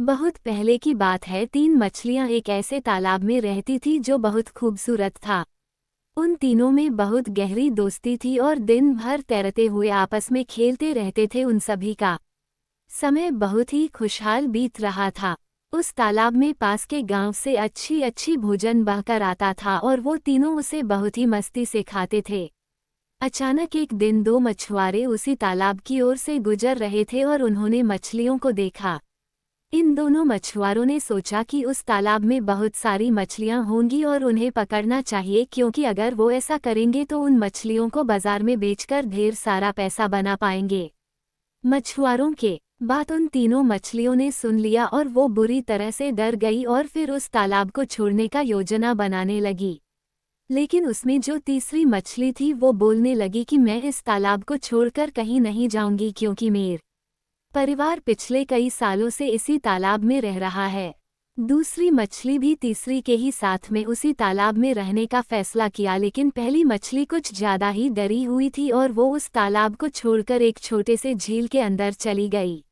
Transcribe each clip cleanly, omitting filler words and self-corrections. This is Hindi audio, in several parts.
बहुत पहले की बात है। 3 मछलियां एक ऐसे तालाब में रहती थी जो बहुत खूबसूरत था। उन तीनों में बहुत गहरी दोस्ती थी और दिन भर तैरते हुए आपस में खेलते रहते थे। उन सभी का समय बहुत ही खुशहाल बीत रहा था। उस तालाब में पास के गांव से अच्छी अच्छी भोजन बहकर आता था और वो तीनों उसे बहुत ही मस्ती से खाते थे। अचानक एक दिन 2 मछुआरे उसी तालाब की ओर से गुजर रहे थे और उन्होंने मछलियों को देखा। इन दोनों मछुआरों ने सोचा कि उस तालाब में बहुत सारी मछलियां होंगी और उन्हें पकड़ना चाहिए, क्योंकि अगर वो ऐसा करेंगे तो उन मछलियों को बाजार में बेचकर ढेर सारा पैसा बना पाएंगे। मछुआरों के बात उन तीनों मछलियों ने सुन लिया और वो बुरी तरह से डर गई और फिर उस तालाब को छोड़ने का योजना बनाने लगी। लेकिन उसमें जो तीसरी मछली थी वो बोलने लगी कि मैं इस तालाब को छोड़कर कहीं नहीं जाऊंगी, क्योंकि मेरा परिवार पिछले कई सालों से इसी तालाब में रह रहा है। दूसरी मछली भी तीसरी के ही साथ में उसी तालाब में रहने का फैसला किया, लेकिन पहली मछली कुछ ज्यादा ही डरी हुई थी और वो उस तालाब को छोड़कर एक छोटे से झील के अंदर चली गई।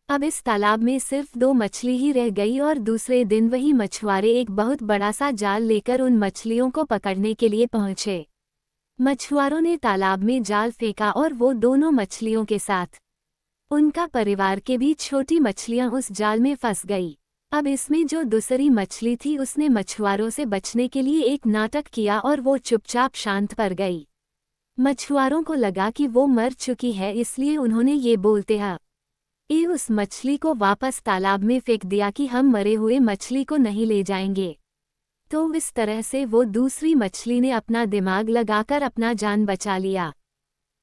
अब इस तालाब में सिर्फ 2 मछली ही रह गई और दूसरे दिन वही मछुआरे एक बहुत बड़ा सा जाल लेकर उन मछलियों को पकड़ने के लिए पहुंचे। मछुआरों ने तालाब में जाल फेंका और वो दोनों मछलियों के साथ उनका परिवार के भी छोटी मछलियां उस जाल में फंस गई। अब इसमें जो दूसरी मछली थी उसने मछुआरों से बचने के लिए एक नाटक किया और वो चुपचाप शांत पड़ गई। मछुआरों को लगा कि वो मर चुकी है, इसलिए उन्होंने ये बोलते हुए उस मछली को वापस तालाब में फेंक दिया कि हम मरे हुए मछली को नहीं ले जाएंगे। तो इस तरह से वो दूसरी मछली ने अपना दिमाग लगाकर अपना जान बचा लिया।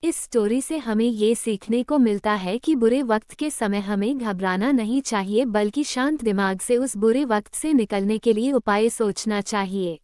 इस स्टोरी से हमें ये सीखने को मिलता है कि बुरे वक्त के समय हमें घबराना नहीं चाहिए, बल्कि शांत दिमाग से उस बुरे वक्त से निकलने के लिए उपाय सोचना चाहिए।